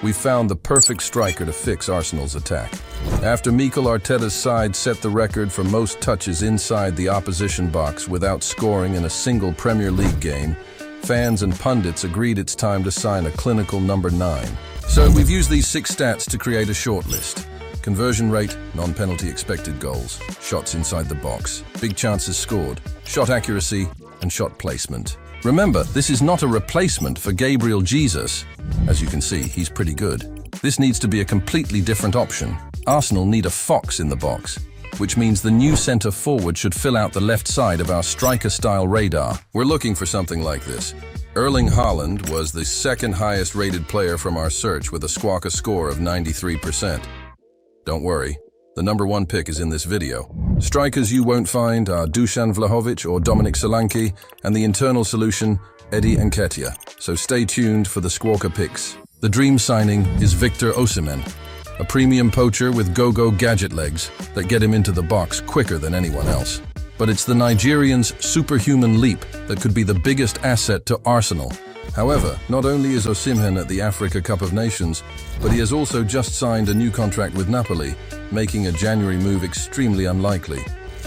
we found the perfect striker to fix Arsenal's attack. After Mikel Arteta's side set the record for most touches inside the opposition box without scoring in a single Premier League game, fans and pundits agreed it's time to sign a clinical number 9. So we've used these 6 stats to create a shortlist. Conversion rate, non-penalty expected goals, shots inside the box, big chances scored, shot accuracy, and shot placement. Remember, this is not a replacement for Gabriel Jesus. As you can see, he's pretty good. This needs to be a completely different option. Arsenal need a fox in the box, which means the new centre forward should fill out the left side of our striker-style radar. We're looking for something like this. Erling Haaland was the second highest rated player from our search with a squawka score of 93%. Don't worry, the number 1 pick is in this video. Strikers you won't find are Dusan Vlahovic or Dominic Solanke, and the internal solution, Eddie Nketiah. So stay tuned for the squawka picks. The dream signing is Viktor Osimhen, a premium poacher with go-go gadget legs that get him into the box quicker than anyone else. But it's the Nigerian's superhuman leap that could be the biggest asset to Arsenal. However, not only is Osimhen at the Africa Cup of Nations, but he has also just signed a new contract with Napoli, making a January move extremely unlikely.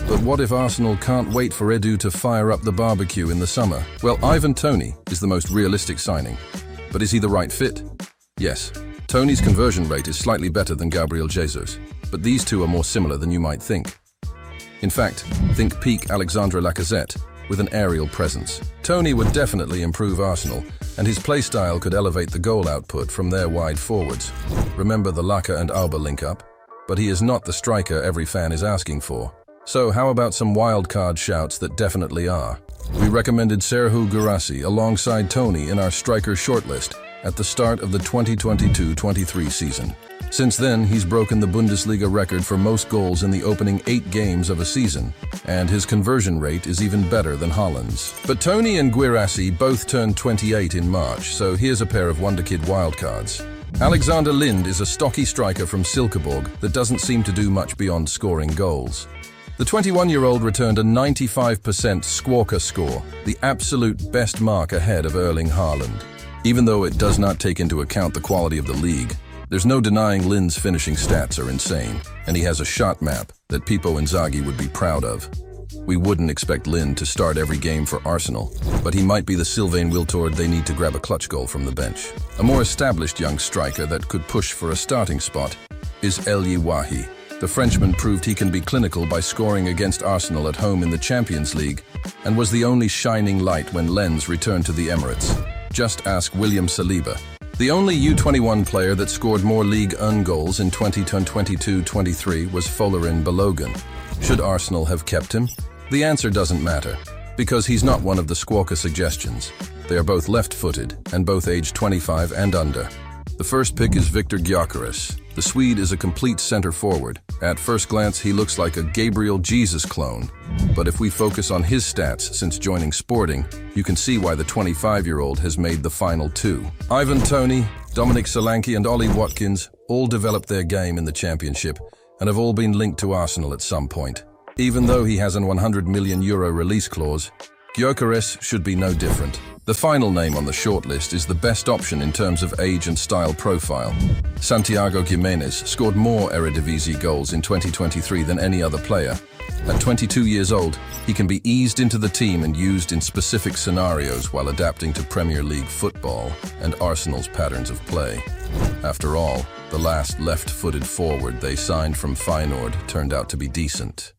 But what if Arsenal can't wait for Edu to fire up the barbecue in the summer? Well, Ivan Toney is the most realistic signing. But is he the right fit? Yes. Toney's conversion rate is slightly better than Gabriel Jesus, but these two are more similar than you might think. In fact, think peak Alexandre Lacazette with an aerial presence. Toney would definitely improve Arsenal, and his playstyle could elevate the goal output from their wide forwards. Remember the Laka and Auba link-up? But he is not the striker every fan is asking for. So how about some wildcard shouts that definitely are? We recommended Serhou Guirassy alongside Toney in our striker shortlist at the start of the 2022-23 season. Since then, he's broken the Bundesliga record for most goals in the opening 8 games of a season, and his conversion rate is even better than Haaland's. But Toney and Guirassy both turned 28 in March, so here's a pair of wonderkid wildcards. Alexander Lind is a stocky striker from Silkeborg that doesn't seem to do much beyond scoring goals. The 21-year-old returned a 95% squawka score, the absolute best mark ahead of Erling Haaland. Even though it does not take into account the quality of the league, there's no denying Lind's finishing stats are insane, and he has a shot map that Pippo Inzaghi would be proud of. We wouldn't expect Lind to start every game for Arsenal, but he might be the Sylvain Wiltord they need to grab a clutch goal from the bench. A more established young striker that could push for a starting spot is El Yawahi. The Frenchman proved he can be clinical by scoring against Arsenal at home in the Champions League, and was the only shining light when Lens returned to the Emirates. Just ask William Saliba. The only U21 player that scored more Ligue 1 goals in 2022-23 was Folarin Balogun. Should Arsenal have kept him? The answer doesn't matter, because he's not one of the squawka suggestions. They are both left-footed, and both aged 25 and under. The first pick is Viktor Gyökeres. The Swede is a complete center forward. At first glance, he looks like a Gabriel Jesus clone. But if we focus on his stats since joining Sporting, you can see why the 25-year-old has made the final 2. Ivan Toney, Dominic Solanke and Ollie Watkins all developed their game in the Championship and have all been linked to Arsenal at some point. Even though he has an €100 million release clause, Gyökeres should be no different. The final name on the shortlist is the best option in terms of age and style profile. Santiago Giménez scored more Eredivisie goals in 2023 than any other player. At 22 years old, he can be eased into the team and used in specific scenarios while adapting to Premier League football and Arsenal's patterns of play. After all, the last left-footed forward they signed from Feyenoord turned out to be decent.